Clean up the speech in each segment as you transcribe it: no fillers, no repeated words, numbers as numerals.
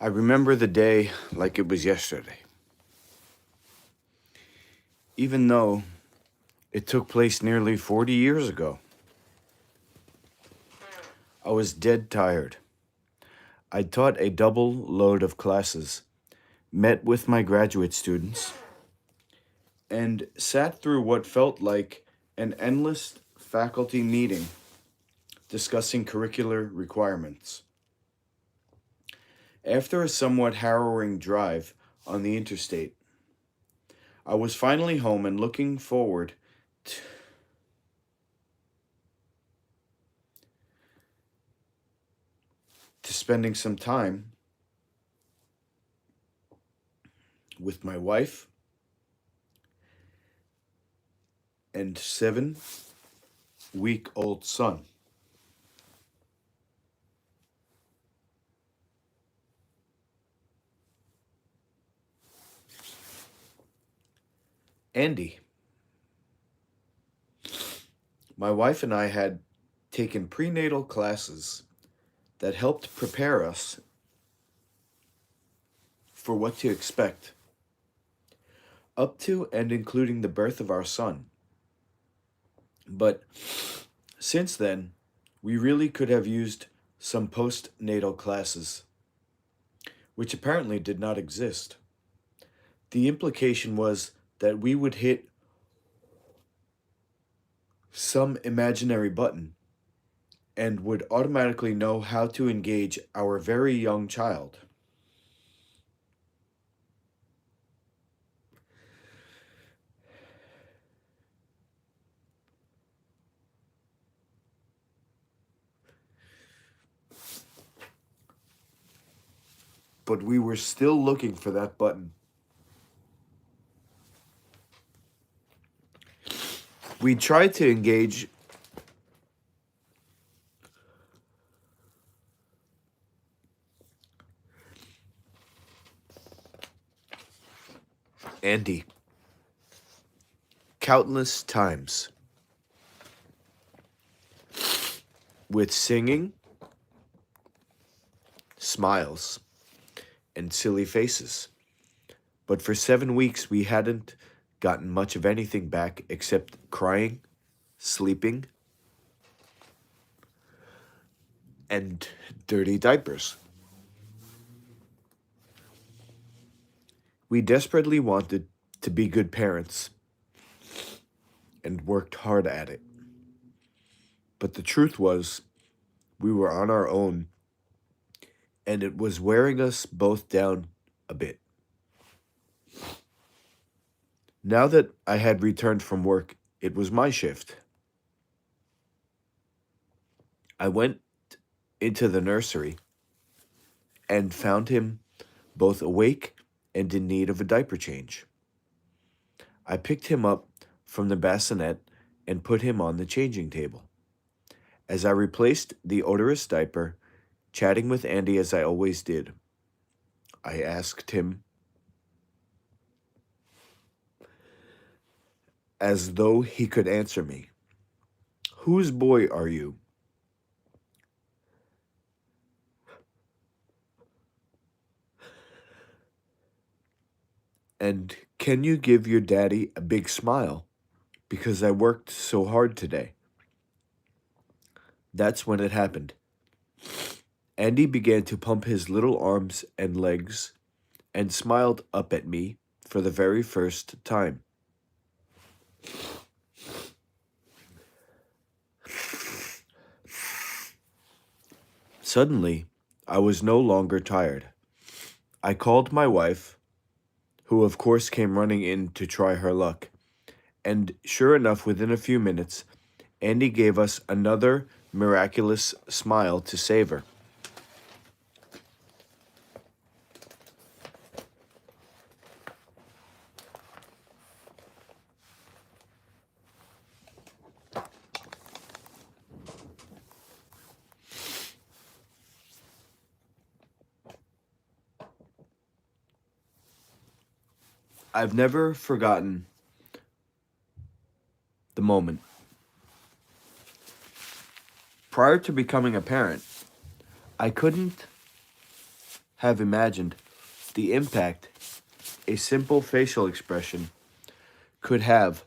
I remember the day like it was yesterday, even though it took place nearly 40 years ago. I was dead tired. I'd taught a double load of classes, met with my graduate students, and sat through what felt like an endless faculty meeting discussing curricular requirements. After a somewhat harrowing drive on the interstate, I was finally home and looking forward to spending some time with my wife and 7-week-old son. Andy. My wife and I had taken prenatal classes that helped prepare us for what to expect, up to and including the birth of our son. But since then, we really could have used some postnatal classes, which apparently did not exist. The implication was that we would hit some imaginary button and would automatically know how to engage our very young child. But we were still looking for that button. We tried to engage Andy countless times with singing, smiles, and silly faces. But for 7 weeks, we hadn't gotten much of anything back except crying, sleeping, and dirty diapers. We desperately wanted to be good parents and worked hard at it. But the truth was, we were on our own, and it was wearing us both down a bit. Now that I had returned from work, it was my shift. I went into the nursery and found him both awake and in need of a diaper change. I picked him up from the bassinet and put him on the changing table. As I replaced the odorous diaper, chatting with Andy as I always did, I asked him, as though he could answer me, "Whose boy are you?" And can you give your daddy a big smile? Because I worked so hard today. That's when it happened. Andy began to pump his little arms and legs and smiled up at me for the very first time. Suddenly, I was no longer tired. I called my wife, who of course came running in to try her luck, and sure enough, within a few minutes, Andy gave us another miraculous smile to savor. I've never forgotten the moment. Prior to becoming a parent, I couldn't have imagined the impact a simple facial expression could have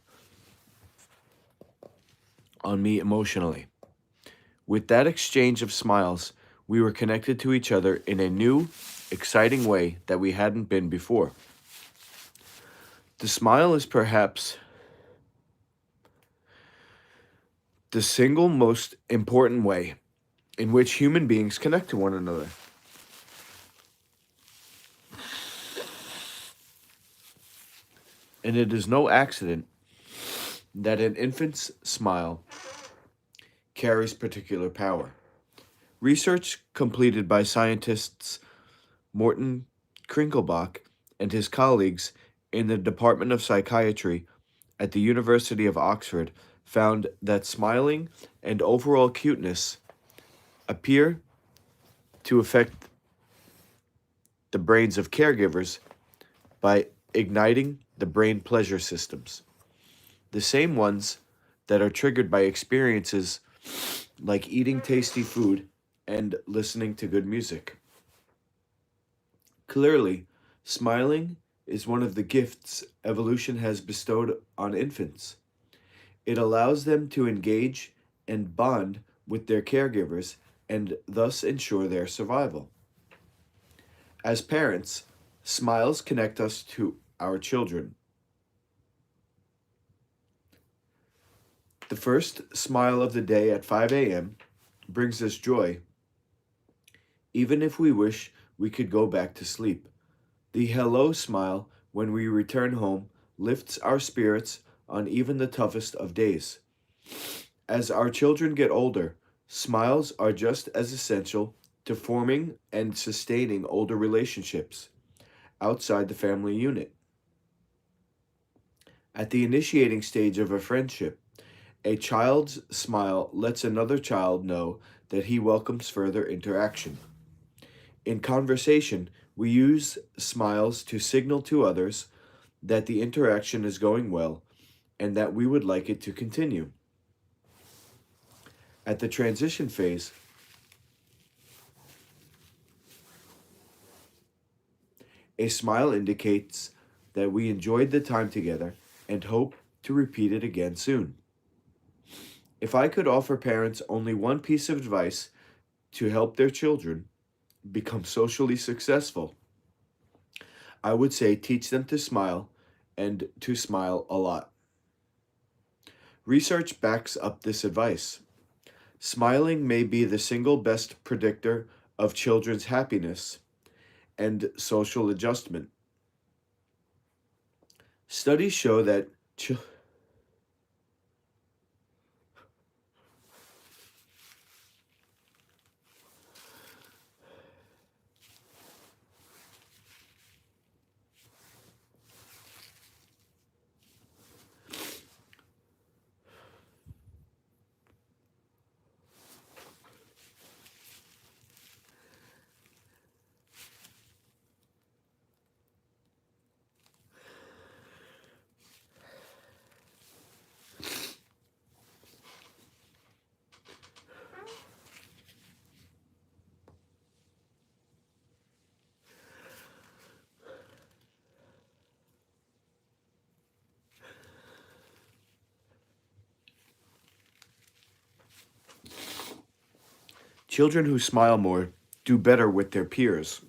on me emotionally. With that exchange of smiles, we were connected to each other in a new, exciting way that we hadn't been before. The smile is perhaps the single most important way in which human beings connect to one another. And it is no accident that an infant's smile carries particular power. Research completed by scientists Morton Kringelbach and his colleagues in the Department of Psychiatry at the University of Oxford found that smiling and overall cuteness appear to affect the brains of caregivers by igniting the brain pleasure systems, the same ones that are triggered by experiences like eating tasty food and listening to good music. Clearly, smiling is one of the gifts evolution has bestowed on infants. It allows them to engage and bond with their caregivers and thus ensure their survival. As parents, smiles connect us to our children. The first smile of the day at 5 a.m. brings us joy, even if we wish we could go back to sleep. The hello smile when we return home lifts our spirits on even the toughest of days. As our children get older, smiles are just as essential to forming and sustaining older relationships outside the family unit. At the initiating stage of a friendship, a child's smile lets another child know that he welcomes further interaction. In conversation, we use smiles to signal to others that the interaction is going well and that we would like it to continue. At the transition phase, a smile indicates that we enjoyed the time together and hope to repeat it again soon. If I could offer parents only one piece of advice to help their children become socially successful, I would say teach them to smile and to smile a lot. Research backs up this advice. Smiling may be the single best predictor of children's happiness and social adjustment. Studies show that children who smile more do better with their peers.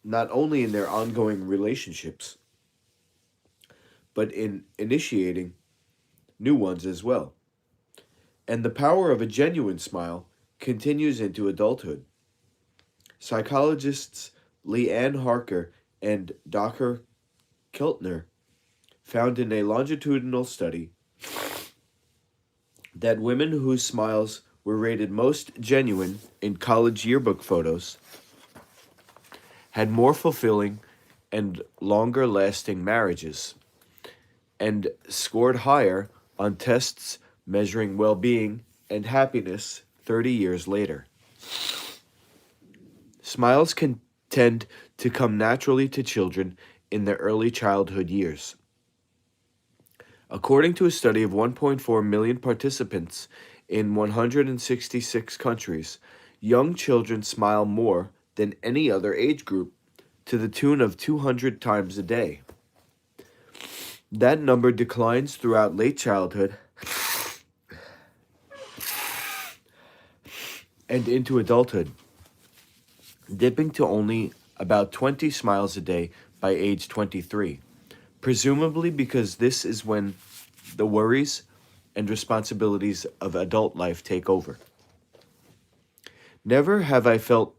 Not only in their ongoing relationships, but in initiating new ones as well. And the power of a genuine smile continues into adulthood. Psychologists Leanne Harker and Dr. Keltner found in a longitudinal study that women whose smiles were rated most genuine in college yearbook photos had more fulfilling and longer lasting marriages and scored higher on tests measuring well being and happiness 30 years later. Smiles can tend to come naturally to children in their early childhood years. According to a study of 1.4 million participants in 166 countries, young children smile more than any other age group, to the tune of 200 times a day. That number declines throughout late childhood and into adulthood, dipping to only about 20 smiles a day by age 23, presumably because this is when the worries and responsibilities of adult life take over. Never have I felt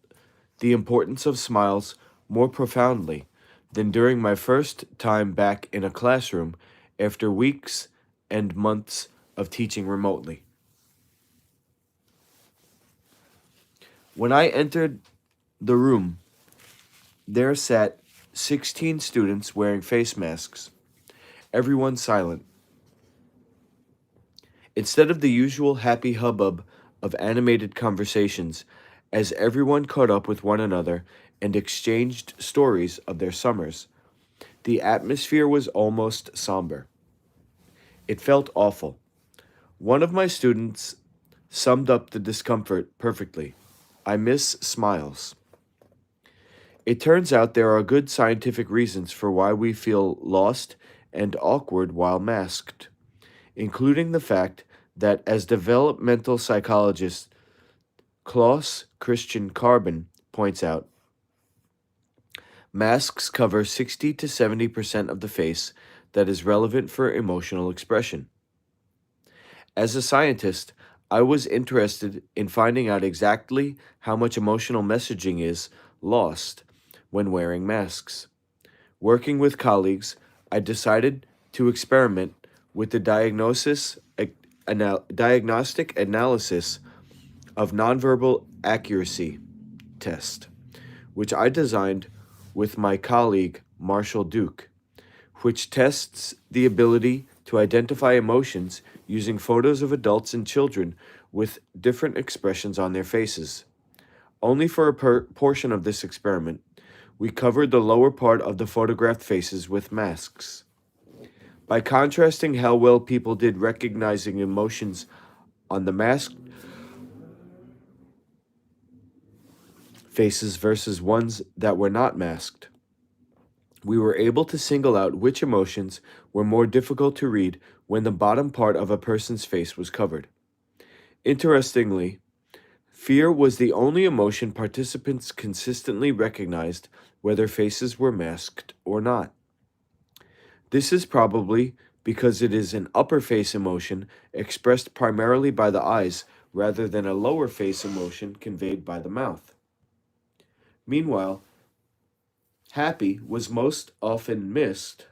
the importance of smiles more profoundly than during my first time back in a classroom after weeks and months of teaching remotely. When I entered the room, there sat 16 students wearing face masks, everyone silent. Instead of the usual happy hubbub of animated conversations, as everyone caught up with one another and exchanged stories of their summers, the atmosphere was almost somber. It felt awful. One of my students summed up the discomfort perfectly. I miss smiles. It turns out there are good scientific reasons for why we feel lost and awkward while masked, including the fact that, as developmental psychologist Klaus Christian Carbon points out, masks cover 60 to 70% of the face that is relevant for emotional expression. As a scientist, I was interested in finding out exactly how much emotional messaging is lost when wearing masks. Working with colleagues, I decided to experiment with the diagnostic analysis of nonverbal accuracy test, which I designed with my colleague Marshall Duke, which tests the ability to identify emotions using photos of adults and children with different expressions on their faces. Only for a portion of this experiment, we covered the lower part of the photographed faces with masks. By contrasting how well people did recognizing emotions on the masked faces versus ones that were not masked, we were able to single out which emotions were more difficult to read when the bottom part of a person's face was covered. Interestingly, fear was the only emotion participants consistently recognized whether faces were masked or not. This is probably because it is an upper face emotion expressed primarily by the eyes rather than a lower face emotion conveyed by the mouth. Meanwhile, happy was most often missed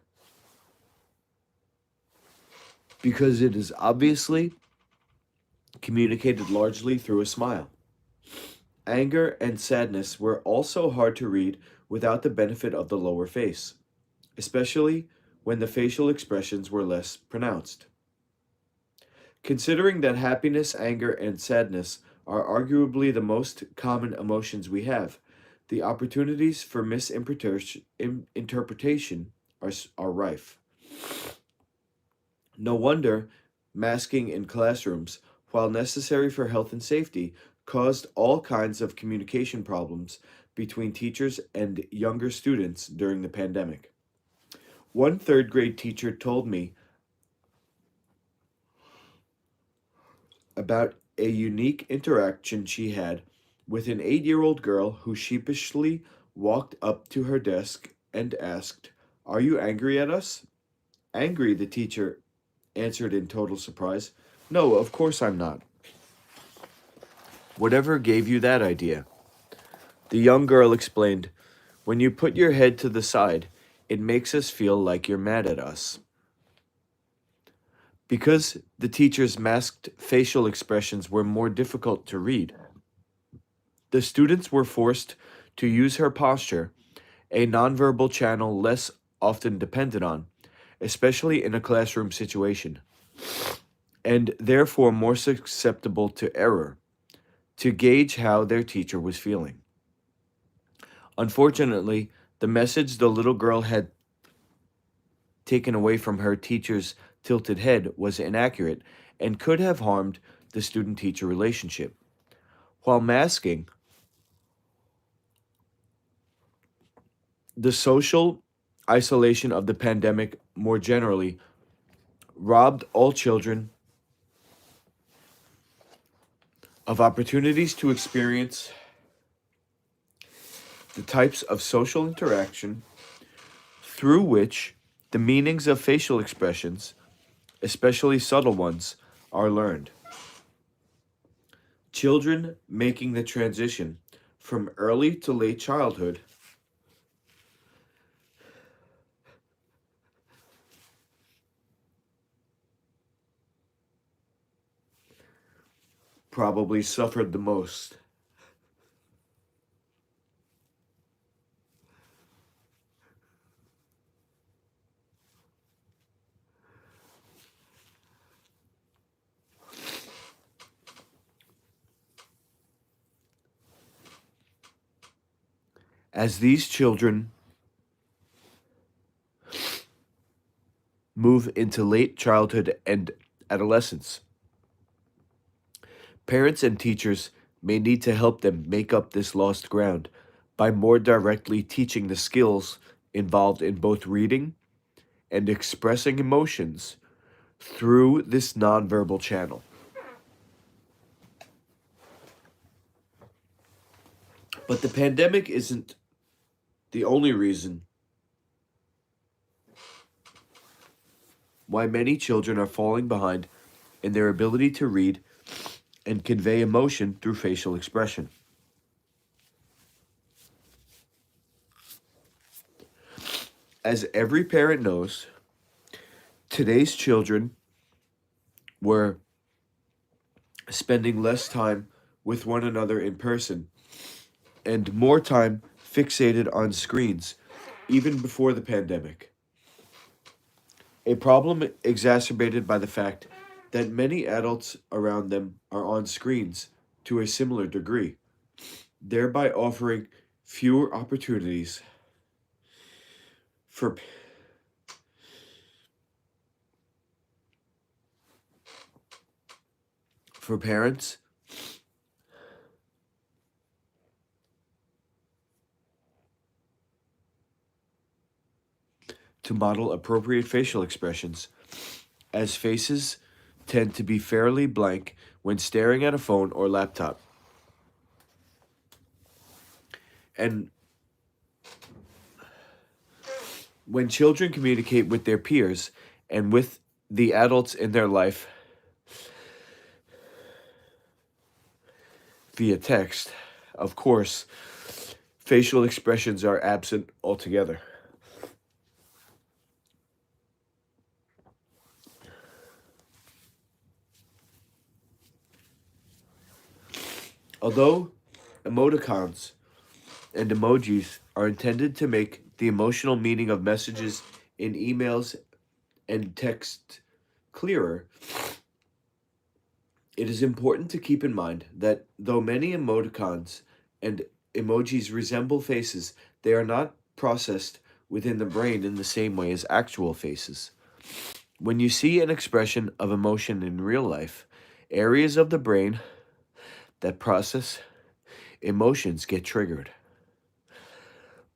because it is obviously communicated largely through a smile. Anger and sadness were also hard to read without the benefit of the lower face, especially when the facial expressions were less pronounced. Considering that happiness, anger, and sadness are arguably the most common emotions we have, the opportunities for misinterpretation are rife. No wonder masking in classrooms, while necessary for health and safety, caused all kinds of communication problems between teachers and younger students during the pandemic. One third grade teacher told me about a unique interaction she had with an 8-year-old girl who sheepishly walked up to her desk and asked, "Are you angry at us?" "Angry," the teacher answered in total surprise. "No, of course I'm not." "Whatever gave you that idea?" The young girl explained, "When you put your head to the side, it makes us feel like you're mad at us." Because the teacher's masked facial expressions were more difficult to read, the students were forced to use her posture, a nonverbal channel less often depended on, especially in a classroom situation, and therefore more susceptible to error, to gauge how their teacher was feeling. Unfortunately, the message the little girl had taken away from her teacher's tilted head was inaccurate and could have harmed the student teacher relationship. While masking, the social isolation of the pandemic more generally robbed all children of opportunities to experience the types of social interaction through which the meanings of facial expressions, especially subtle ones, are learned. Children making the transition from early to late childhood probably suffered the most. As these children move into late childhood and adolescence, parents and teachers may need to help them make up this lost ground by more directly teaching the skills involved in both reading and expressing emotions through this nonverbal channel. But the pandemic isn't the only reason why many children are falling behind in their ability to read and convey emotion through facial expression. As every parent knows, today's children were spending less time with one another in person and more time fixated on screens, even before the pandemic. A problem exacerbated by the fact that many adults around them are on screens to a similar degree, thereby offering fewer opportunities for parents to model appropriate facial expressions, as faces tend to be fairly blank when staring at a phone or laptop. And when children communicate with their peers and with the adults in their life via text, of course, facial expressions are absent altogether. Although emoticons and emojis are intended to make the emotional meaning of messages in emails and text clearer, it is important to keep in mind that though many emoticons and emojis resemble faces, they are not processed within the brain in the same way as actual faces. When you see an expression of emotion in real life, areas of the brain that process emotions get triggered.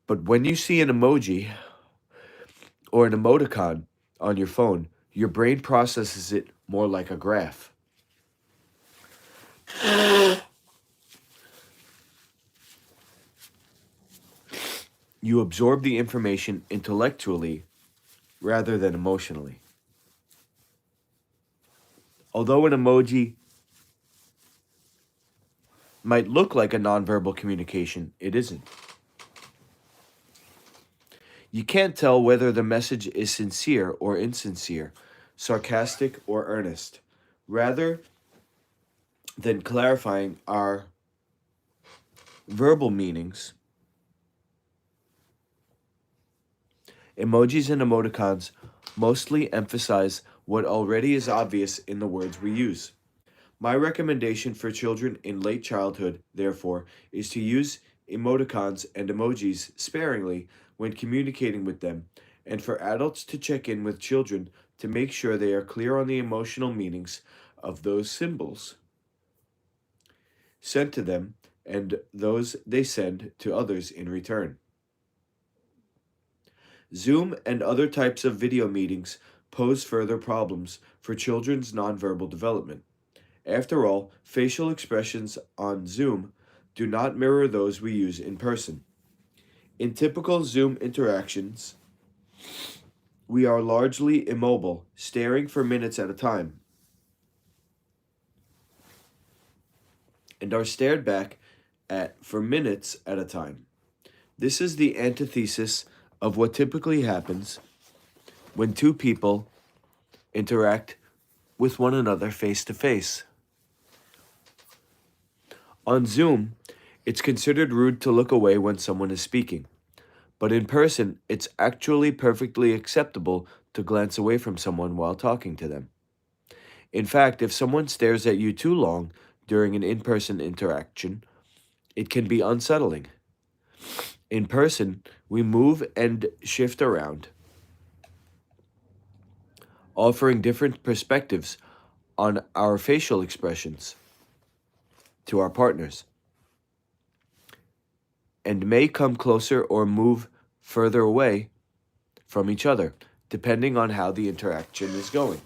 But when you see an emoji or an emoticon on your phone, your brain processes it more like a graph. You absorb the information intellectually rather than emotionally. Although an emoji might look like a nonverbal communication, it isn't. You can't tell whether the message is sincere or insincere, sarcastic or earnest. Rather than clarifying our verbal meanings, emojis and emoticons mostly emphasize what already is obvious in the words we use. My recommendation for children in late childhood, therefore, is to use emoticons and emojis sparingly when communicating with them, and for adults to check in with children to make sure they are clear on the emotional meanings of those symbols sent to them and those they send to others in return. Zoom and other types of video meetings pose further problems for children's nonverbal development. After all, facial expressions on Zoom do not mirror those we use in person. In typical Zoom interactions, we are largely immobile, staring for minutes at a time, and are stared back at for minutes at a time. This is the antithesis of what typically happens when two people interact with one another face to face. On Zoom, it's considered rude to look away when someone is speaking, but in person, it's actually perfectly acceptable to glance away from someone while talking to them. In fact, if someone stares at you too long during an in-person interaction, it can be unsettling. In person, we move and shift around, offering different perspectives on our facial expressions to our partners, and may come closer or move further away from each other, depending on how the interaction is going.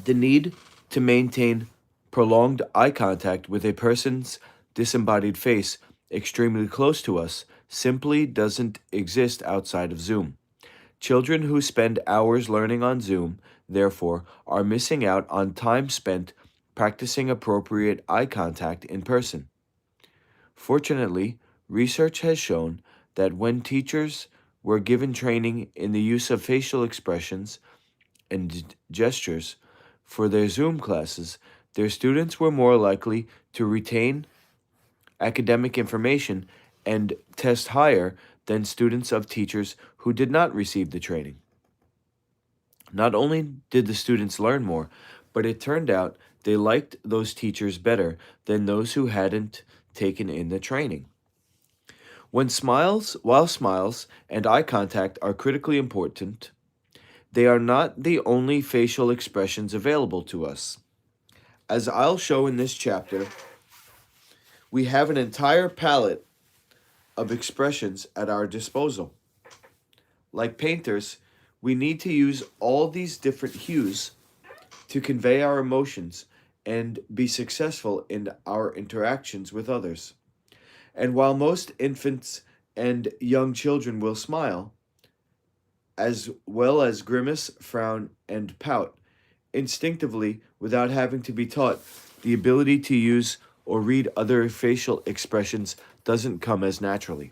The need to maintain prolonged eye contact with a person's disembodied face extremely close to us simply doesn't exist outside of Zoom. Children who spend hours learning on Zoom, therefore, are missing out on time spent practicing appropriate eye contact in person. Fortunately, research has shown that when teachers were given training in the use of facial expressions and gestures for their Zoom classes, their students were more likely to retain academic information and test higher than students of teachers who did not receive the training. Not only did the students learn more, but it turned out they liked those teachers better than those who hadn't taken in the training. While smiles and eye contact are critically important, they are not the only facial expressions available to us. As I'll show in this chapter, we have an entire palette of expressions at our disposal. Like painters, we need to use all these different hues to convey our emotions and be successful in our interactions with others. And while most infants and young children will smile, as well as grimace, frown, and pout, instinctively without having to be taught, the ability to use or read other facial expressions doesn't come as naturally.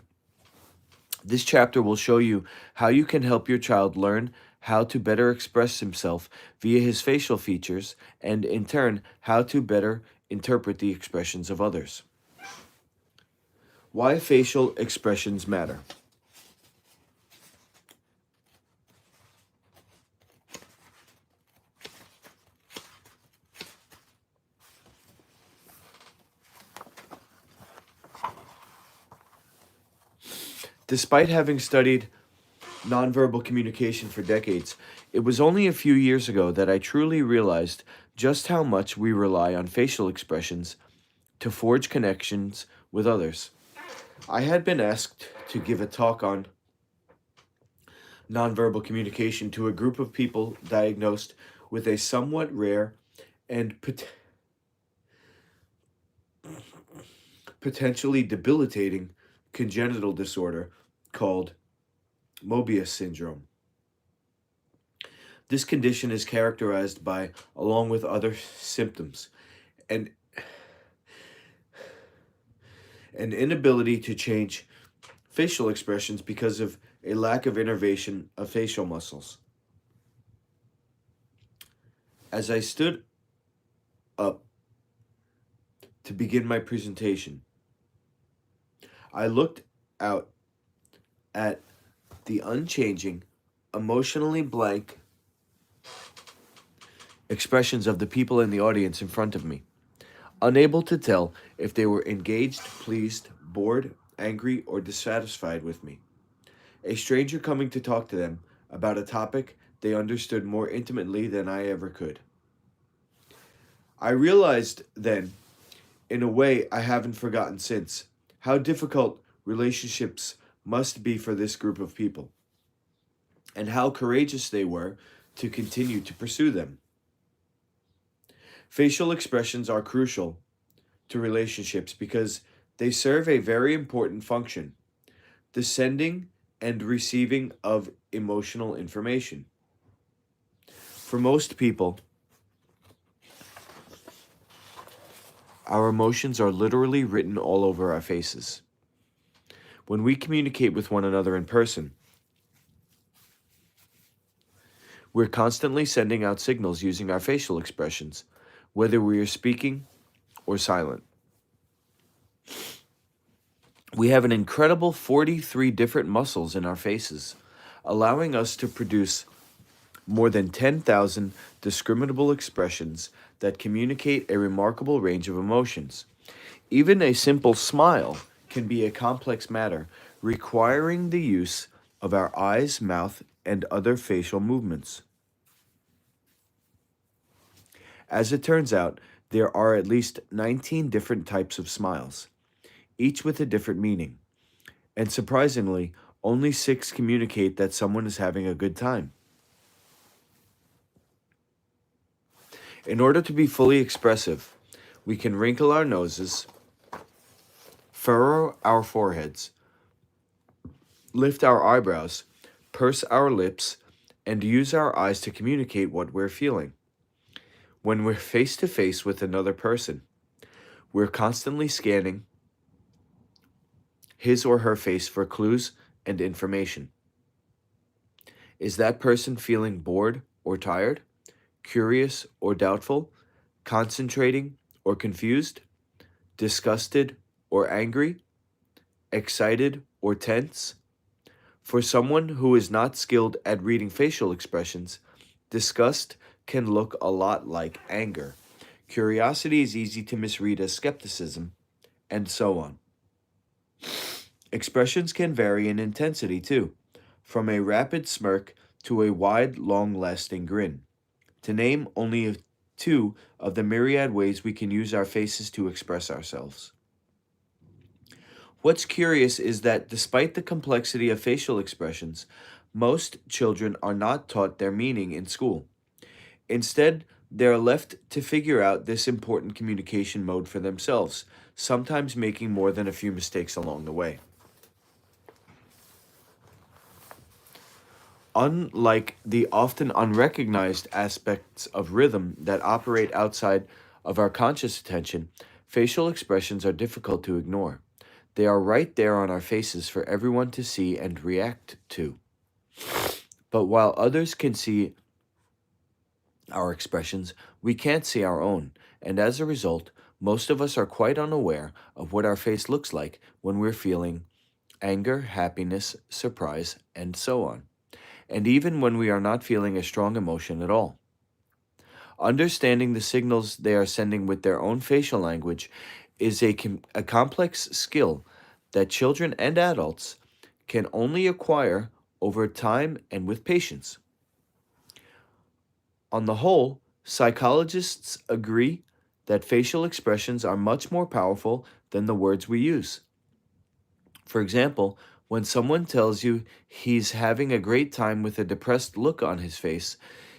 This chapter will show you how you can help your child learn how to better express himself via his facial features, and in turn, how to better interpret the expressions of others. Why facial expressions matter. Despite having studied nonverbal communication for decades, it was only a few years ago that I truly realized just how much we rely on facial expressions to forge connections with others. I had been asked to give a talk on nonverbal communication to a group of people diagnosed with a somewhat rare and potentially debilitating congenital disorder called Mobius syndrome. This condition is characterized by, along with other symptoms, an inability to change facial expressions because of a lack of innervation of facial muscles. As I stood up to begin my presentation, I looked out at the unchanging, emotionally blank expressions of the people in the audience in front of me, unable to tell if they were engaged, pleased, bored, angry, or dissatisfied with me. A stranger coming to talk to them about a topic they understood more intimately than I ever could. I realized then, in a way I haven't forgotten since, how difficult relationships must be for this group of people, and how courageous they were to continue to pursue them. Facial expressions are crucial to relationships because they serve a very important function: the sending and receiving of emotional information. For most people, our emotions are literally written all over our faces. When we communicate with one another in person, we're constantly sending out signals using our facial expressions, whether we are speaking or silent. We have an incredible 43 different muscles in our faces, allowing us to produce more than 10,000 discriminable expressions that communicate a remarkable range of emotions. Even a simple smile can be a complex matter, requiring the use of our eyes, mouth, and other facial movements. As it turns out, there are at least 19 different types of smiles, each with a different meaning. And surprisingly, only 6 communicate that someone is having a good time. In order to be fully expressive, we can wrinkle our noses, furrow our foreheads, lift our eyebrows, purse our lips, and use our eyes to communicate what we're feeling. When we're face to face with another person, we're constantly scanning his or her face for clues and information. Is that person feeling bored or tired, curious or doubtful, concentrating or confused, disgusted or angry, excited or tense? For someone who is not skilled at reading facial expressions, disgust can look a lot like anger. Curiosity is easy to misread as skepticism, and so on. Expressions can vary in intensity too, from a rapid smirk to a wide, long-lasting grin, to name only 2 of the myriad ways we can use our faces to express ourselves. What's curious is that despite the complexity of facial expressions, most children are not taught their meaning in school. Instead, they are left to figure out this important communication mode for themselves, sometimes making more than a few mistakes along the way. Unlike the often unrecognized aspects of rhythm that operate outside of our conscious attention, facial expressions are difficult to ignore. They are right there on our faces for everyone to see and react to. But while others can see our expressions, we can't see our own, and as a result, most of us are quite unaware of what our face looks like when we're feeling anger, happiness, surprise, and so on, and even when we are not feeling a strong emotion at all. Understanding the signals they are sending with their own facial language is a complex skill that children and adults can only acquire over time and with patience. On the whole, psychologists agree that facial expressions are much more powerful than the words we use. For example, when someone tells you he's having a great time with a depressed look on his face,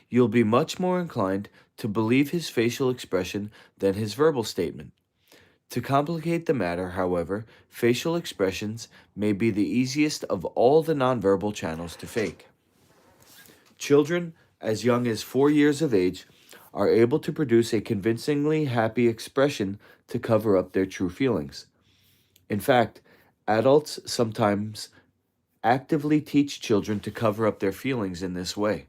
you'll be much more inclined to believe his facial expression than his verbal statement. To complicate the matter, however, facial expressions may be the easiest of all the nonverbal channels to fake. Children as young as 4 years of age are able to produce a convincingly happy expression to cover up their true feelings. In fact, adults sometimes actively teach children to cover up their feelings in this way,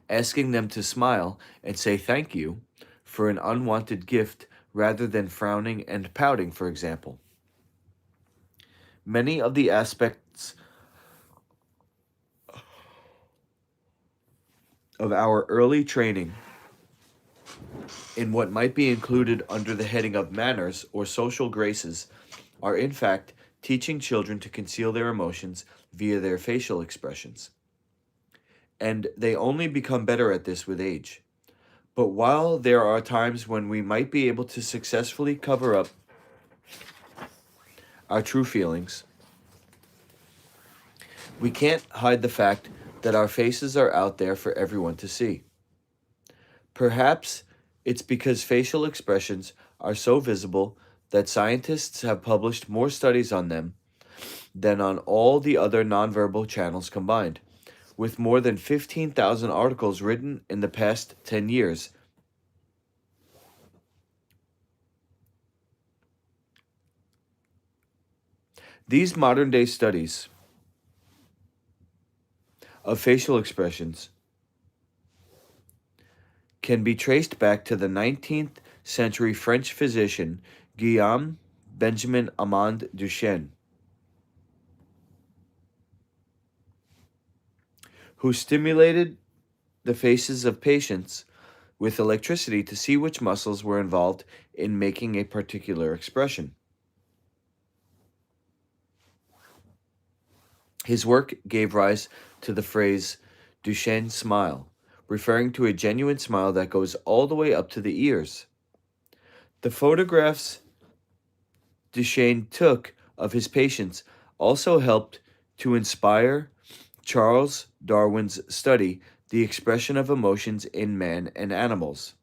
asking them to smile and say thank you for an unwanted gift rather than frowning and pouting, for example. Many of the aspects of our early training in what might be included under the heading of manners or social graces are in fact teaching children to conceal their emotions via their facial expressions. and they only become better at this with age. But while there are times when we might be able to successfully cover up our true feelings, we can't hide the fact that our faces are out there for everyone to see. Perhaps it's because facial expressions are so visible that scientists have published more studies on them than on all the other nonverbal channels combined, with more than 15,000 articles written in the past 10 years. These modern day studies of facial expressions can be traced back to the 19th century French physician Guillaume Benjamin Armand Duchenne, who stimulated the faces of patients with electricity to see which muscles were involved in making a particular expression. His work gave rise to the phrase Duchenne smile, referring to a genuine smile that goes all the way up to the ears. The photographs Duchenne took of his patients also helped to inspire Charles Darwin's study, The Expression of Emotions in Man and Animals,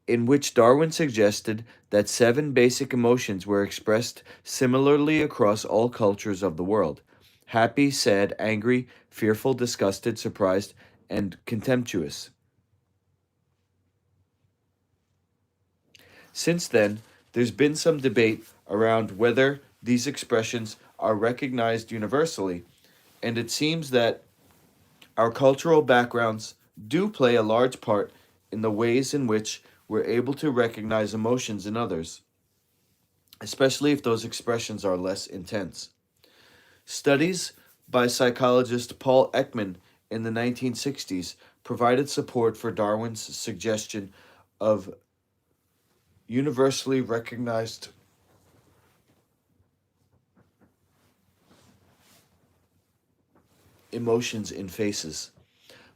in which Darwin suggested that 7 basic emotions were expressed similarly across all cultures of the world: happy, sad, angry, fearful, disgusted, surprised, and contemptuous. Since then, there's been some debate around whether these expressions are recognized universally, and it seems that our cultural backgrounds do play a large part in the ways in which we're able to recognize emotions in others, especially if those expressions are less intense. Studies by psychologist Paul Ekman in the 1960s provided support for Darwin's suggestion of universally recognized emotions in faces.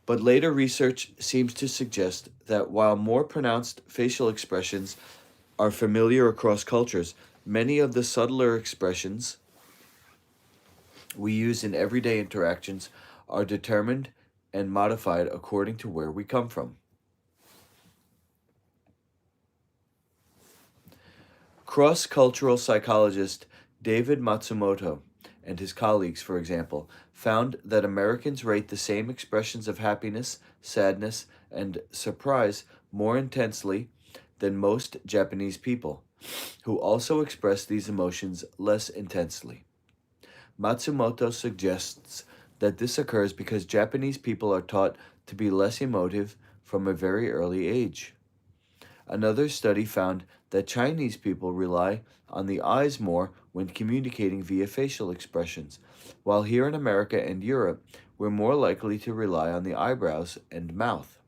But later research seems to suggest that while more pronounced facial expressions are familiar across cultures, many of the subtler expressions we use in everyday interactions are determined and modified according to where we come from. Cross-cultural psychologist David Matsumoto and his colleagues, for example, found that Americans rate the same expressions of happiness, sadness, and surprise more intensely than most Japanese people, who also express these emotions less intensely. Matsumoto suggests that this occurs because Japanese people are taught to be less emotive from a very early age. Another study found that Chinese people rely on the eyes more when communicating via facial expressions, while here in America and Europe, we're more likely to rely on the eyebrows and mouth.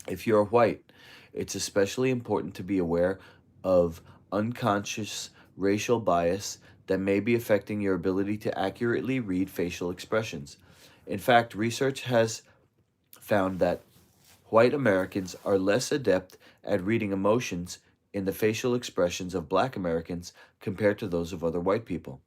If you're white, it's especially important to be aware of unconscious racial bias that may be affecting your ability to accurately read facial expressions. In fact, research has found that white Americans are less adept at reading emotions in the facial expressions of black Americans compared to those of other white people.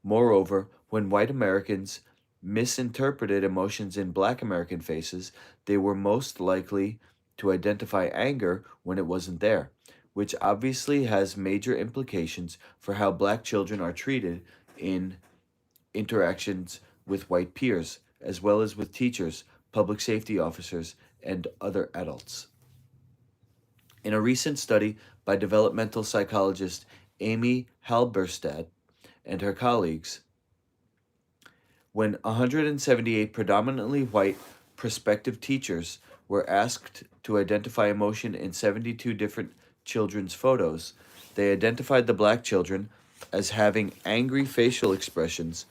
Moreover, when white Americans misinterpreted emotions in black American faces, they were most likely to identify anger when it wasn't there, which obviously has major implications for how black children are treated in interactions with white peers, as well as with teachers, public safety officers, and other adults. In a recent study by developmental psychologist Amy Halberstadt and her colleagues, when 178 predominantly white prospective teachers were asked to identify emotion in 72 different children's photos, they identified the black children as having angry facial expressions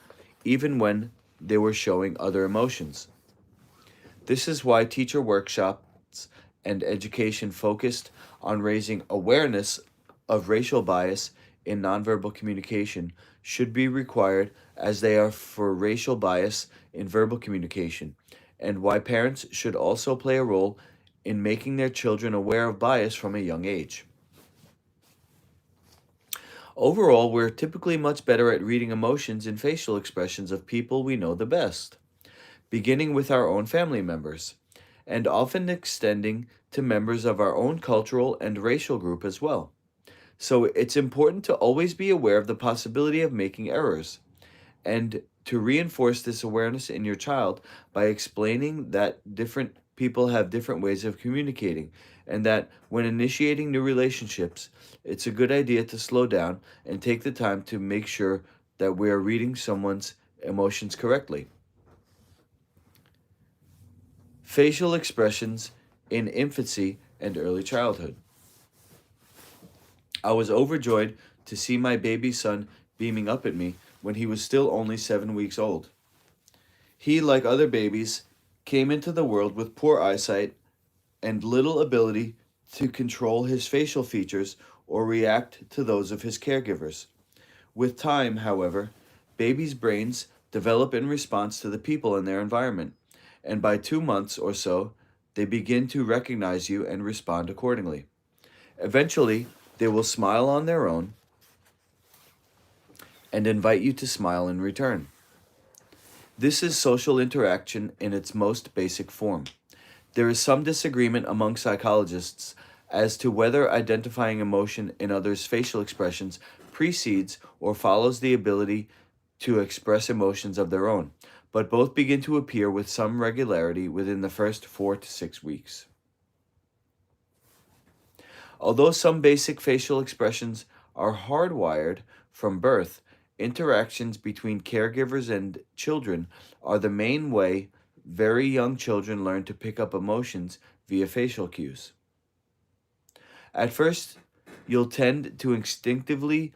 even when they were showing other emotions. This is why teacher workshops and education focused on raising awareness of racial bias in nonverbal communication should be required as they are for racial bias in verbal communication, and why parents should also play a role in making their children aware of bias from a young age. Overall, we're typically much better at reading emotions and facial expressions of people we know the best, beginning with our own family members, and often extending to members of our own cultural and racial group as well. So it's important to always be aware of the possibility of making errors and to reinforce this awareness in your child by explaining that different people have different ways of communicating and that when initiating new relationships, it's a good idea to slow down and take the time to make sure that we are reading someone's emotions correctly. Facial expressions in infancy and early childhood. I was overjoyed to see my baby son beaming up at me when he was still only 7 weeks old. He, like other babies, came into the world with poor eyesight and little ability to control his facial features or react to those of his caregivers. With time, however, babies' brains develop in response to the people in their environment, and by 2 months or so, they begin to recognize you and respond accordingly. Eventually, they will smile on their own and invite you to smile in return. This is social interaction in its most basic form. There is some disagreement among psychologists as to whether identifying emotion in others' facial expressions precedes or follows the ability to express emotions of their own, but both begin to appear with some regularity within the first 4 to 6 weeks. Although some basic facial expressions are hardwired from birth, interactions between caregivers and children are the main way very young children learn to pick up emotions via facial cues. At first, you'll tend to instinctively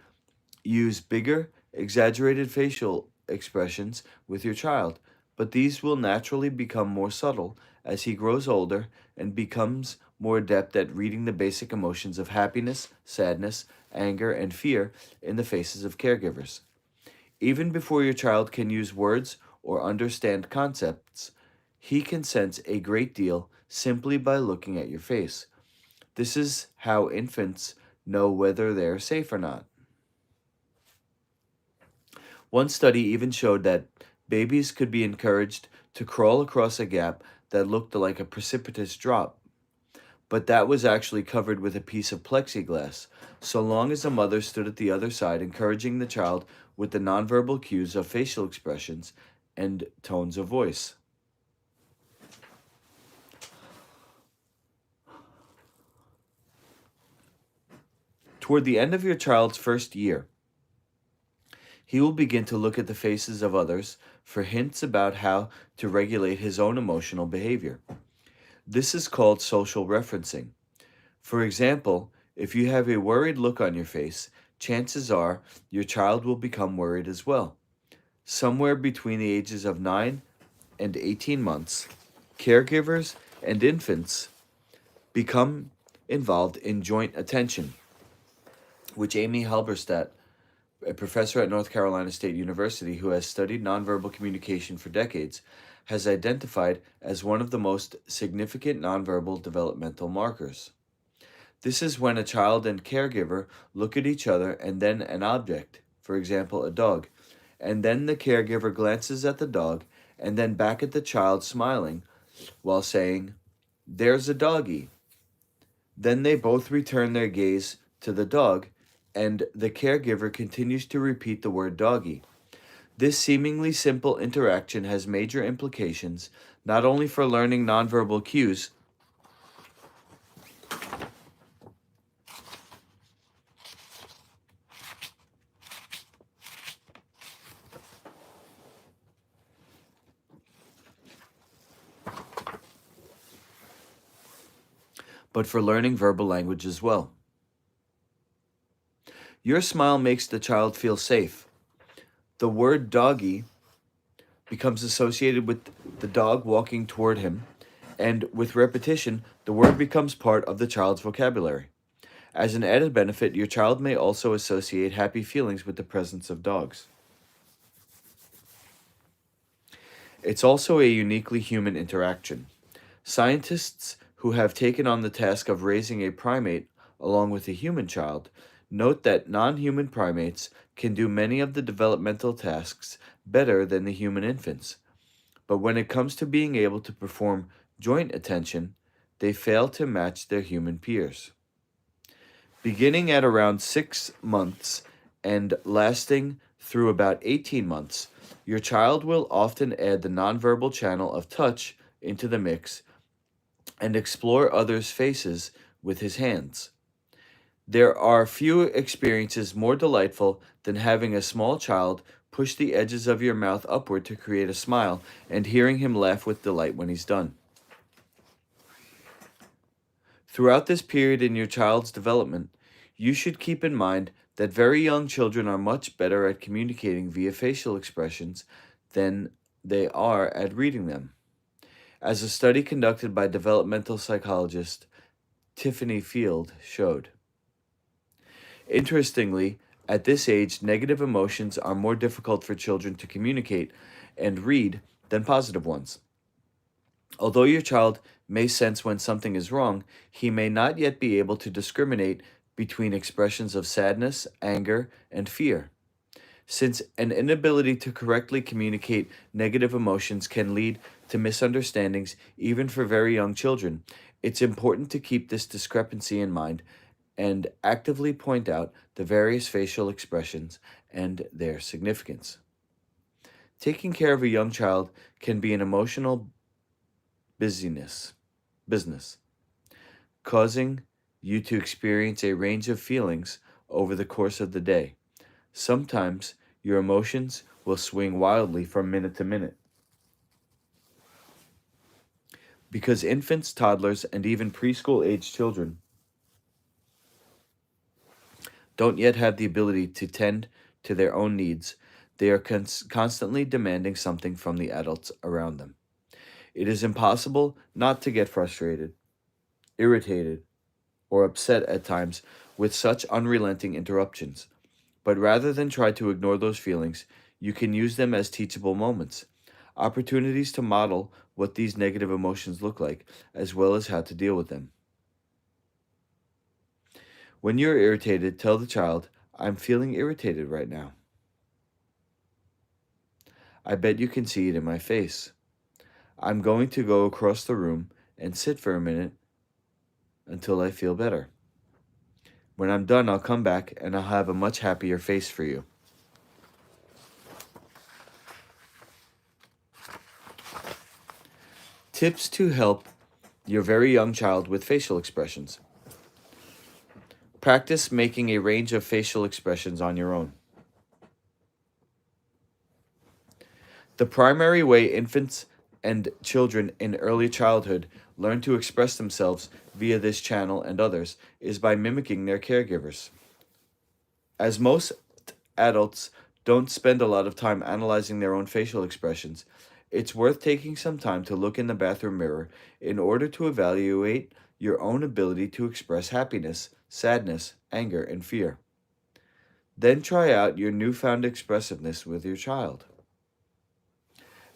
use bigger, exaggerated facial expressions with your child, but these will naturally become more subtle as he grows older and becomes more adept at reading the basic emotions of happiness, sadness, anger, and fear in the faces of caregivers. Even before your child can use words or understand concepts, he can sense a great deal simply by looking at your face. This is how infants know whether they're safe or not. One study even showed that babies could be encouraged to crawl across a gap that looked like a precipitous drop, but that was actually covered with a piece of plexiglass, so long as the mother stood at the other side, encouraging the child with the nonverbal cues of facial expressions and tones of voice. Toward the end of your child's first year, he will begin to look at the faces of others for hints about how to regulate his own emotional behavior. This is called social referencing. For example, if you have a worried look on your face, chances are your child will become worried as well. Somewhere between the ages of 9 and 18 months, caregivers and infants become involved in joint attention, which Amy Halberstadt, a professor at North Carolina State University who has studied nonverbal communication for decades, has identified as one of the most significant nonverbal developmental markers. This is when a child and caregiver look at each other and then an object, for example, a dog, and then the caregiver glances at the dog and then back at the child smiling while saying, "There's a doggy." Then they both return their gaze to the dog and the caregiver continues to repeat the word doggy. This seemingly simple interaction has major implications not only for learning nonverbal cues, but for learning verbal language as well. Your smile makes the child feel safe. The word doggy becomes associated with the dog walking toward him, and with repetition, the word becomes part of the child's vocabulary. As an added benefit, your child may also associate happy feelings with the presence of dogs. It's also a uniquely human interaction. Scientists who have taken on the task of raising a primate along with a human child note that non human primates can do many of the developmental tasks better than the human infants. But when it comes to being able to perform joint attention, they fail to match their human peers. Beginning at around 6 months and lasting through about 18 months, your child will often add the nonverbal channel of touch into the mix and explore others' faces with his hands. There are few experiences more delightful than having a small child push the edges of your mouth upward to create a smile and hearing him laugh with delight when he's done. Throughout this period in your child's development, you should keep in mind that very young children are much better at communicating via facial expressions than they are at reading them. As a study conducted by developmental psychologist Tiffany Field showed. Interestingly, at this age, negative emotions are more difficult for children to communicate and read than positive ones. Although your child may sense when something is wrong, he may not yet be able to discriminate between expressions of sadness, anger, and fear. Since an inability to correctly communicate negative emotions can lead to misunderstandings even for very young children, it's important to keep this discrepancy in mind and actively point out the various facial expressions and their significance. Taking care of a young child can be an emotional business, causing you to experience a range of feelings over the course of the day. Sometimes your emotions will swing wildly from minute to minute. Because infants, toddlers, and even preschool-aged children don't yet have the ability to tend to their own needs, they are constantly demanding something from the adults around them. It is impossible not to get frustrated, irritated, or upset at times with such unrelenting interruptions. But rather than try to ignore those feelings, you can use them as teachable moments, opportunities to model what these negative emotions look like, as well as how to deal with them. When you're irritated, tell the child, "I'm feeling irritated right now. I bet you can see it in my face. I'm going to go across the room and sit for a minute until I feel better. When I'm done, I'll come back and I'll have a much happier face for you." Tips to help your very young child with facial expressions. Practice making a range of facial expressions on your own. The primary way infants and children in early childhood learn to express themselves via this channel and others is by mimicking their caregivers. As most adults don't spend a lot of time analyzing their own facial expressions, it's worth taking some time to look in the bathroom mirror in order to evaluate your own ability to express happiness, sadness, anger, and fear. Then try out your newfound expressiveness with your child.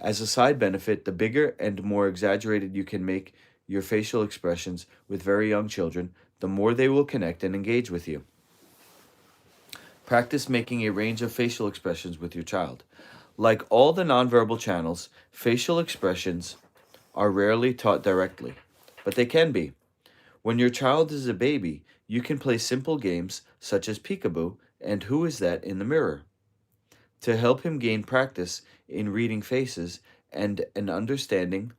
As a side benefit, the bigger and more exaggerated you can make your facial expressions with very young children, the more they will connect and engage with you. Practice making a range of facial expressions with your child. Like all the nonverbal channels, facial expressions are rarely taught directly, but they can be. When your child is a baby, you can play simple games such as peekaboo and who is that in the mirror to help him gain practice in reading faces and an understanding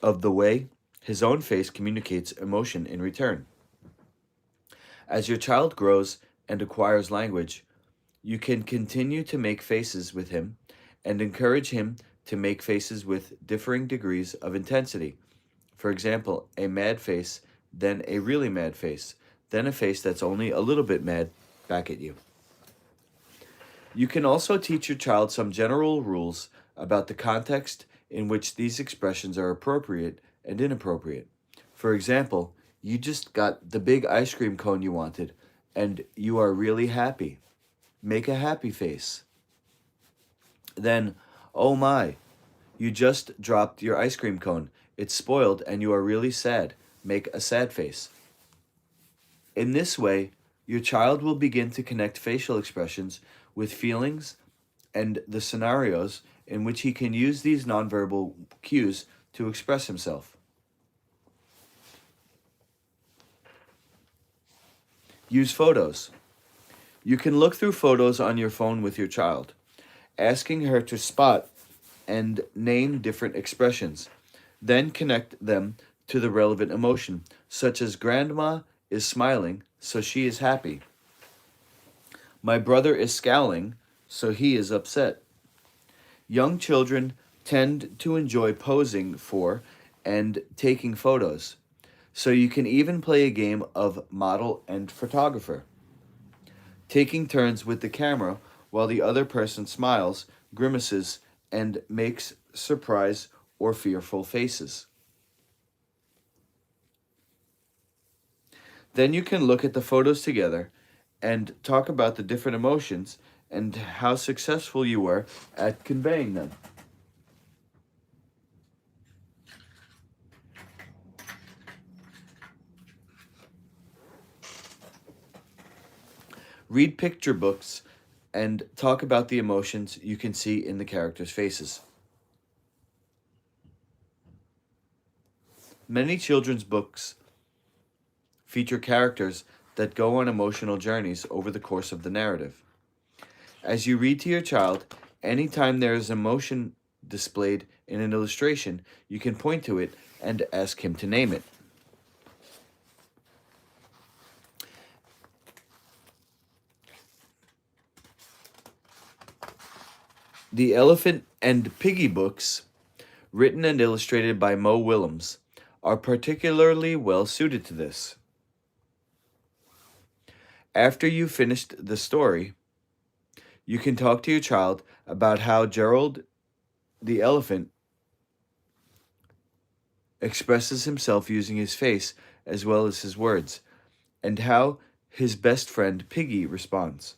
of the way his own face communicates emotion in return. As your child grows and acquires language, you can continue to make faces with him and encourage him to make faces with differing degrees of intensity. For example, a mad face, then a really mad face, then a face that's only a little bit mad back at you. You can also teach your child some general rules about the context in which these expressions are appropriate and inappropriate. For example, you just got the big ice cream cone you wanted, and you are really happy. Make a happy face. Then, oh my, you just dropped your ice cream cone. It's spoiled and you are really sad. Make a sad face. In this way, your child will begin to connect facial expressions with feelings and the scenarios in which he can use these nonverbal cues to express himself. Use photos. You can look through photos on your phone with your child, asking her to spot and name different expressions. Then connect them to the relevant emotion, such as grandma is smiling, so she is happy. My brother is scowling, so he is upset. Young children tend to enjoy posing for and taking photos, so you can even play a game of model and photographer, taking turns with the camera while the other person smiles, grimaces, and makes surprise or fearful faces. Then you can look at the photos together and talk about the different emotions and how successful you were at conveying them. Read picture books and talk about the emotions you can see in the characters' faces. Many children's books feature characters that go on emotional journeys over the course of the narrative. As you read to your child, anytime there is emotion displayed in an illustration, you can point to it and ask him to name it. The Elephant and Piggy books, written and illustrated by Mo Willems, are particularly well suited to this. After you've finished the story, you can talk to your child about how Gerald the elephant expresses himself using his face as well as his words, and how his best friend Piggy responds.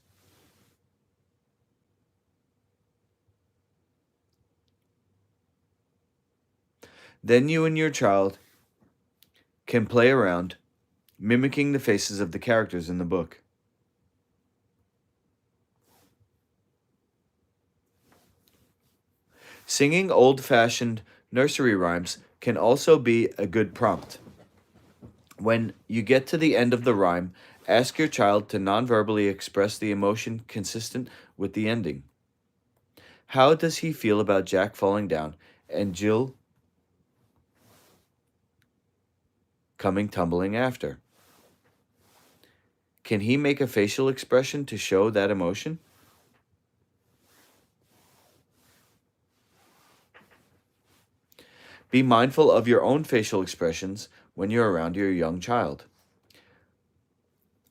Then you and your child can play around, mimicking the faces of the characters in the book. Singing old-fashioned nursery rhymes can also be a good prompt. When you get to the end of the rhyme, ask your child to nonverbally express the emotion consistent with the ending. How does he feel about Jack falling down and Jill coming tumbling after? Can he make a facial expression to show that emotion? Be mindful of your own facial expressions when you're around your young child.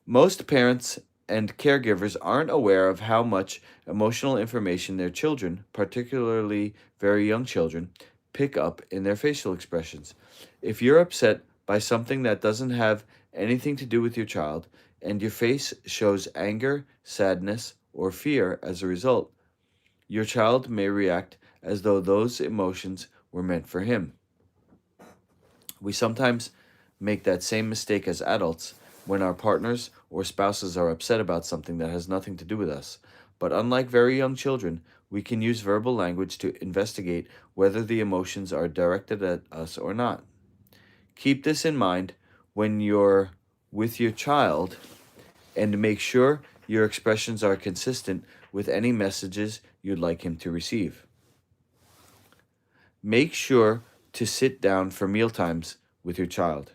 Most parents and caregivers aren't aware of how much emotional information their children, particularly very young children, pick up in their facial expressions. If you're upset by something that doesn't have anything to do with your child, and your face shows anger, sadness, or fear as a result, your child may react as though those emotions were meant for him. We sometimes make that same mistake as adults when our partners or spouses are upset about something that has nothing to do with us. But unlike very young children, we can use verbal language to investigate whether the emotions are directed at us or not. Keep this in mind when you're with your child and make sure your expressions are consistent with any messages you'd like him to receive. Make sure to sit down for meal times with your child.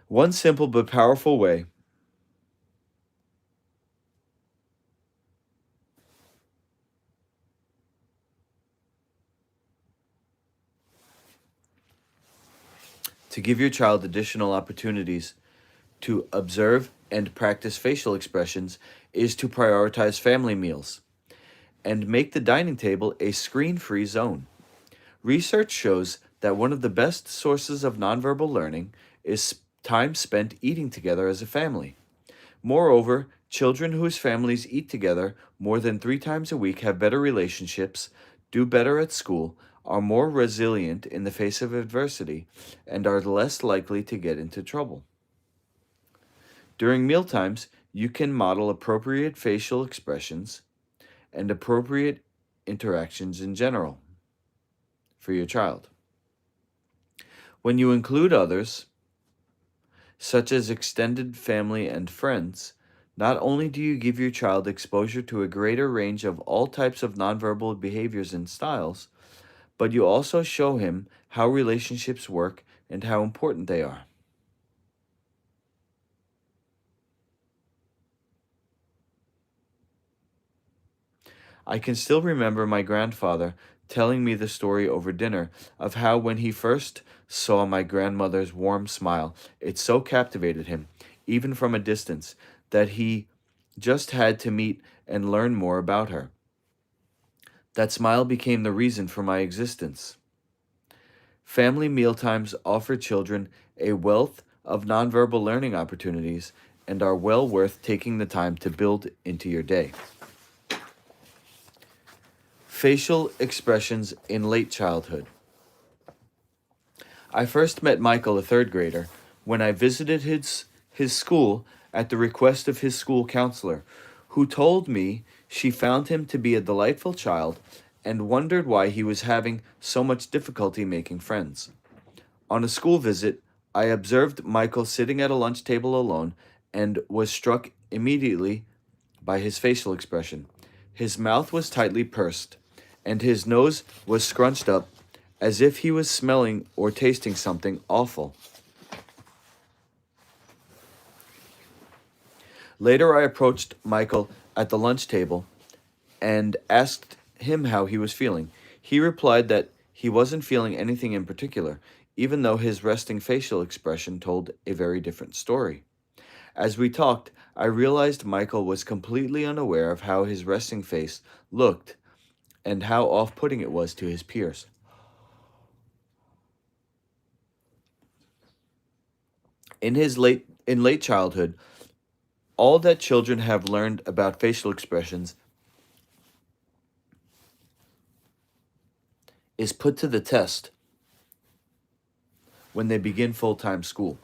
One simple but powerful way to give your child additional opportunities to observe and practice facial expressions is to prioritize family meals and make the dining table a screen-free zone. Research shows that one of the best sources of nonverbal learning is time spent eating together as a family. Moreover, children whose families eat together more than 3 times a week have better relationships, do better at school, are more resilient in the face of adversity, and are less likely to get into trouble. During mealtimes, you can model appropriate facial expressions and appropriate interactions in general for your child. When you include others, such as extended family and friends, not only do you give your child exposure to a greater range of all types of nonverbal behaviors and styles, but you also show him how relationships work and how important they are. I can still remember my grandfather telling me the story over dinner of how when he first saw my grandmother's warm smile, it so captivated him, even from a distance, that he just had to meet and learn more about her. That smile became the reason for my existence. Family mealtimes offer children a wealth of nonverbal learning opportunities and are well worth taking the time to build into your day. Facial expressions in late childhood. I first met Michael, a third grader, when I visited his school at the request of his school counselor, who told me she found him to be a delightful child and wondered why he was having so much difficulty making friends. On a school visit, I observed Michael sitting at a lunch table alone and was struck immediately by his facial expression. His mouth was tightly pursed, and his nose was scrunched up as if he was smelling or tasting something awful. Later, I approached Michael at the lunch table and asked him how he was feeling. He replied that he wasn't feeling anything in particular, even though his resting facial expression told a very different story. As we talked, I realized Michael was completely unaware of how his resting face looked and how off-putting it was to his peers. In late childhood, all that children have learned about facial expressions is put to the test when they begin full-time school.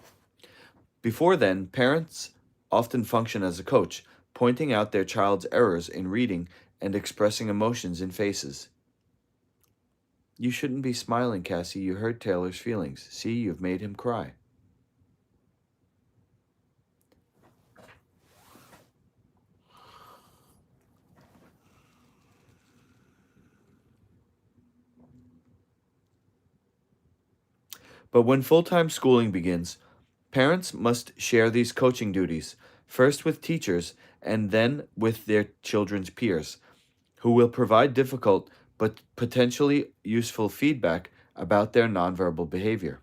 Before then, parents often function as a coach, pointing out their child's errors in reading and expressing emotions in faces. You shouldn't be smiling, Cassie. You hurt Taylor's feelings. See, you've made him cry. But when full-time schooling begins, parents must share these coaching duties, first with teachers and then with their children's peers, who will provide difficult but potentially useful feedback about their nonverbal behavior.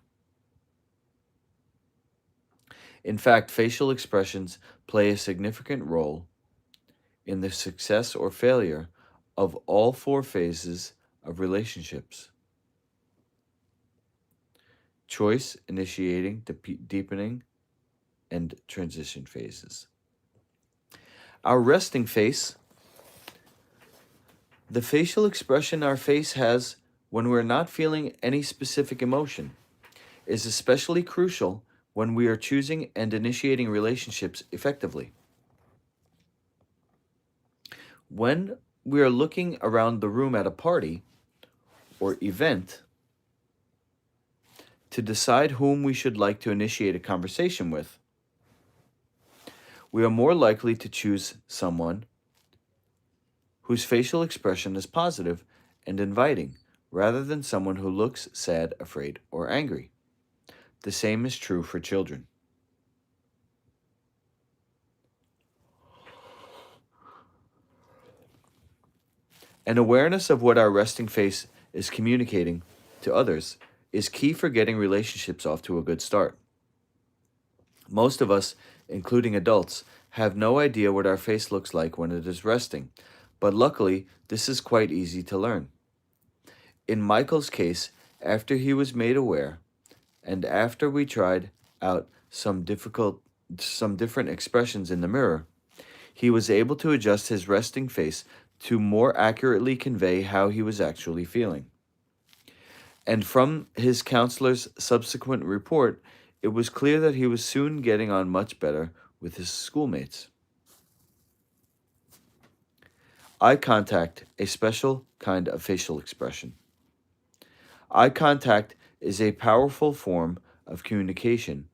In fact, facial expressions play a significant role in the success or failure of all 4 phases of relationships: choice, initiating, deepening, and transition phases. Our resting face, the facial expression our face has when we're not feeling any specific emotion, is especially crucial when we are choosing and initiating relationships effectively. When we are looking around the room at a party or event to decide whom we should like to initiate a conversation with, we are more likely to choose someone whose facial expression is positive and inviting, rather than someone who looks sad, afraid, or angry. The same is true for children. An awareness of what our resting face is communicating to others is key for getting relationships off to a good start. Most of us, including adults, have no idea what our face looks like when it is resting, but luckily, this is quite easy to learn. In Michael's case, after he was made aware, and after we tried out some different expressions in the mirror, he was able to adjust his resting face to more accurately convey how he was actually feeling. And from his counselor's subsequent report, it was clear that he was soon getting on much better with his schoolmates. Eye contact, a special kind of facial expression. Eye contact is a powerful form of communication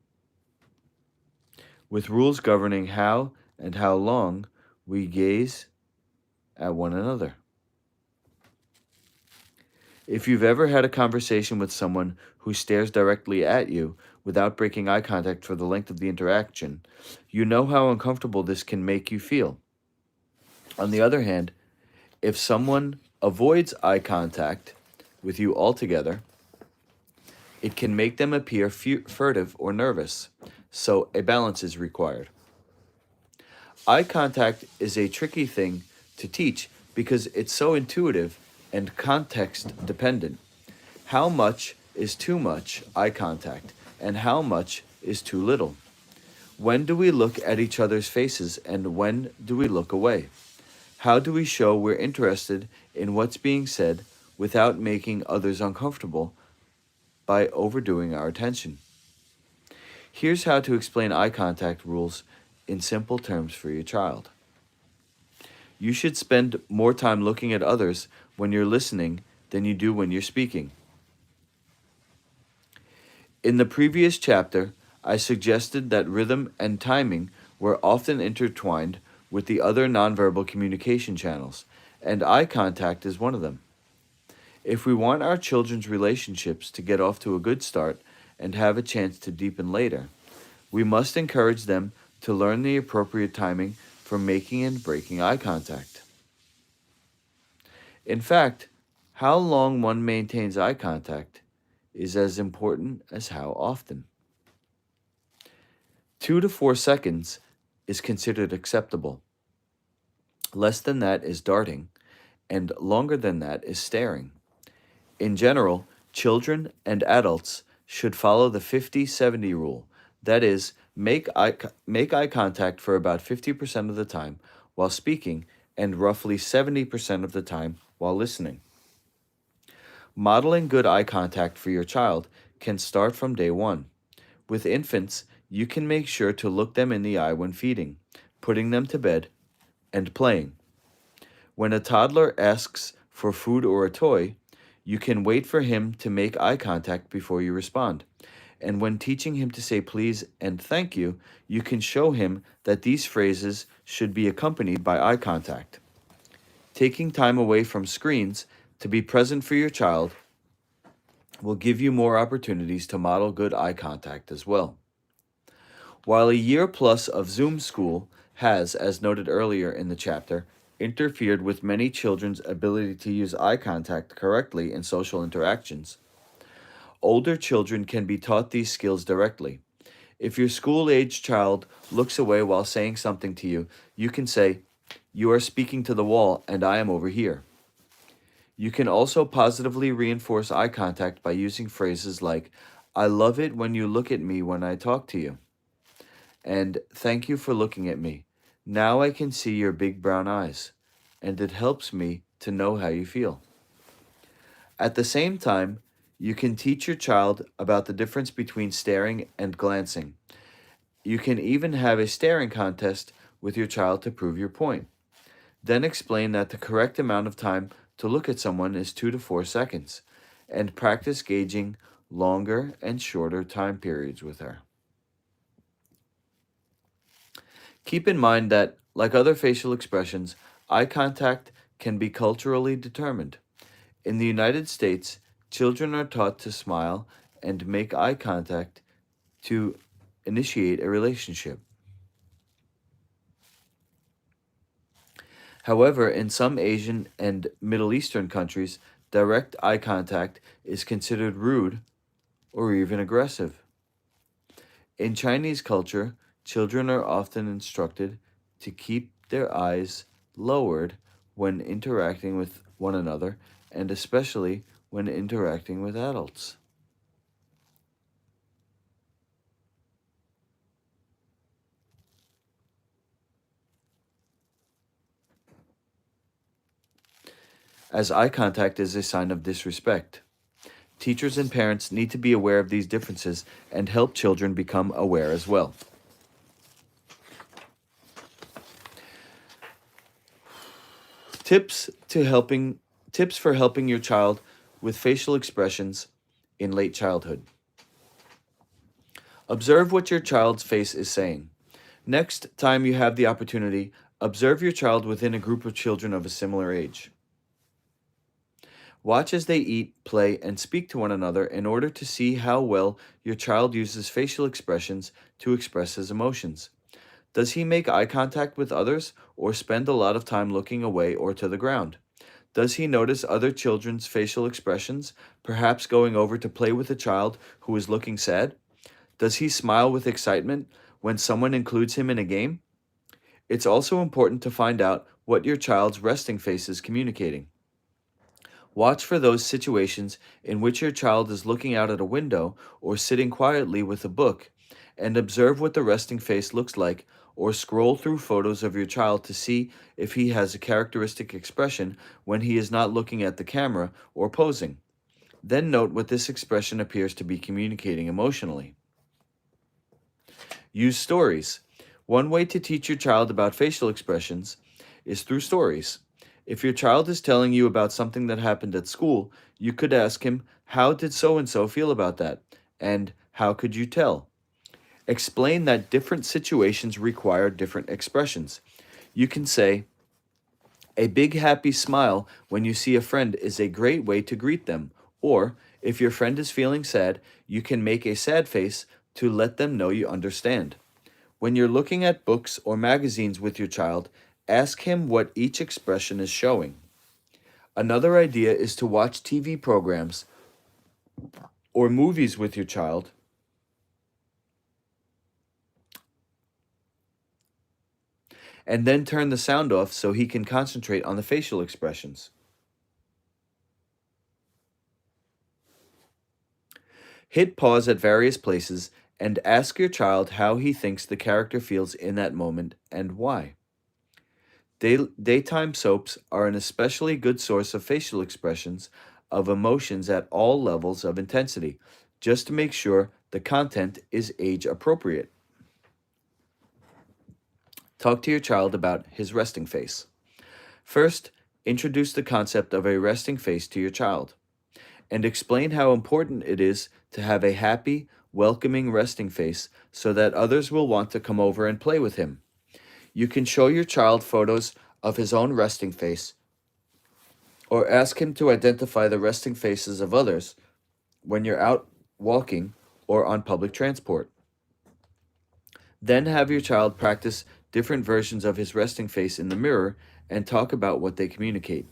with rules governing how and how long we gaze at one another. If you've ever had a conversation with someone who stares directly at you without breaking eye contact for the length of the interaction, you know how uncomfortable this can make you feel. On the other hand, if someone avoids eye contact with you altogether, it can make them appear furtive or nervous, so a balance is required. Eye contact is a tricky thing to teach because it's so intuitive and context dependent. How much is too much eye contact and how much is too little? When do we look at each other's faces and when do we look away? How do we show we're interested in what's being said without making others uncomfortable by overdoing our attention? Here's how to explain eye contact rules in simple terms for your child. You should spend more time looking at others when you're listening than you do when you're speaking. In the previous chapter, I suggested that rhythm and timing were often intertwined with the other nonverbal communication channels, and eye contact is one of them. If we want our children's relationships to get off to a good start and have a chance to deepen later, we must encourage them to learn the appropriate timing for making and breaking eye contact. In fact, how long one maintains eye contact is as important as how often. 2 to 4 seconds is considered acceptable. Less than that is darting, and longer than that is staring. In general, children and adults should follow the 50-70 rule. That is, make eye contact for about 50% of the time while speaking and roughly 70% of the time while listening. Modeling good eye contact for your child can start from day one. With infants, you can make sure to look them in the eye when feeding, putting them to bed, and playing. When a toddler asks for food or a toy, you can wait for him to make eye contact before you respond. And when teaching him to say please and thank you, you can show him that these phrases should be accompanied by eye contact. Taking time away from screens to be present for your child will give you more opportunities to model good eye contact as well. While a year plus of Zoom school has, as noted earlier in the chapter, interfered with many children's ability to use eye contact correctly in social interactions, older children can be taught these skills directly. If your school-age child looks away while saying something to you, you can say, "You are speaking to the wall and I am over here." You can also positively reinforce eye contact by using phrases like, "I love it when you look at me when I talk to you," and "Thank you for looking at me. Now I can see your big brown eyes, and it helps me to know how you feel." At the same time, you can teach your child about the difference between staring and glancing. You can even have a staring contest with your child to prove your point. Then explain that the correct amount of time to look at someone is 2 to 4 seconds, and practice gauging longer and shorter time periods with her. Keep in mind that, like other facial expressions, eye contact can be culturally determined. In the United States, children are taught to smile and make eye contact to initiate a relationship. However, in some Asian and Middle Eastern countries, direct eye contact is considered rude or even aggressive. In Chinese culture, children are often instructed to keep their eyes lowered when interacting with one another, and especially when interacting with adults. As eye contact is a sign of disrespect. Teachers and parents need to be aware of these differences and help children become aware as well. Tips to helping Tips for helping your child with facial expressions in late childhood. Observe what your child's face is saying. Next time you have the opportunity, observe your child within a group of children of a similar age. Watch as they eat, play, and speak to one another in order to see how well your child uses facial expressions to express his emotions. Does he make eye contact with others or spend a lot of time looking away or to the ground? Does he notice other children's facial expressions, perhaps going over to play with a child who is looking sad? Does he smile with excitement when someone includes him in a game? It's also important to find out what your child's resting face is communicating. Watch for those situations in which your child is looking out at a window or sitting quietly with a book, and observe what the resting face looks like, or scroll through photos of your child to see if he has a characteristic expression when he is not looking at the camera or posing. Then note what this expression appears to be communicating emotionally. Use stories. One way to teach your child about facial expressions is through stories. If your child is telling you about something that happened at school, you could ask him, "How did so and so feel about that?" And "How could you tell?" Explain that different situations require different expressions. You can say, "A big happy smile when you see a friend is a great way to greet them." Or, if your friend is feeling sad, you can make a sad face to let them know you understand. When you're looking at books or magazines with your child, ask him what each expression is showing. Another idea is to watch TV programs or movies with your child and then turn the sound off so he can concentrate on the facial expressions. Hit pause at various places and ask your child how he thinks the character feels in that moment and why. Daytime soaps are an especially good source of facial expressions of emotions at all levels of intensity, just to make sure the content is age appropriate. Talk to your child about his resting face. First, introduce the concept of a resting face to your child and explain how important it is to have a happy, welcoming resting face so that others will want to come over and play with him. You can show your child photos of his own resting face or ask him to identify the resting faces of others when you're out walking or on public transport. Then have your child practice different versions of his resting face in the mirror and talk about what they communicate.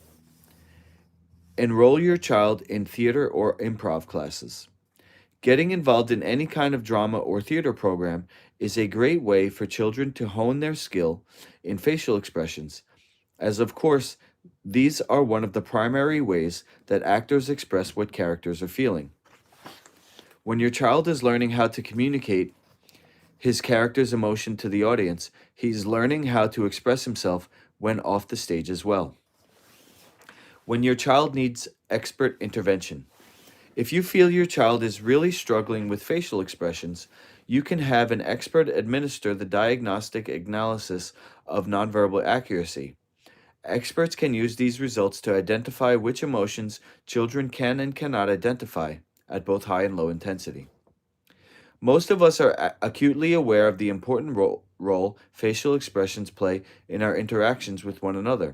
Enroll your child in theater or improv classes. Getting involved in any kind of drama or theater program is a great way for children to hone their skill in facial expressions, as of course, these are one of the primary ways that actors express what characters are feeling. When your child is learning how to communicate his character's emotion to the audience, he's learning how to express himself when off the stage as well. When your child needs expert intervention. If you feel your child is really struggling with facial expressions, you can have an expert administer the diagnostic analysis of nonverbal accuracy. Experts can use these results to identify which emotions children can and cannot identify at both high and low intensity. Most of us are acutely aware of the important role facial expressions play in our interactions with one another,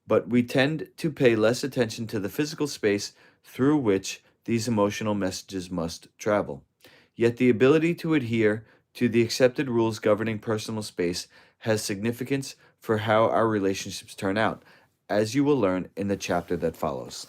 but we tend to pay less attention to the physical space through which these emotional messages must travel. Yet the ability to adhere to the accepted rules governing personal space has significance for how our relationships turn out, as you will learn in the chapter that follows.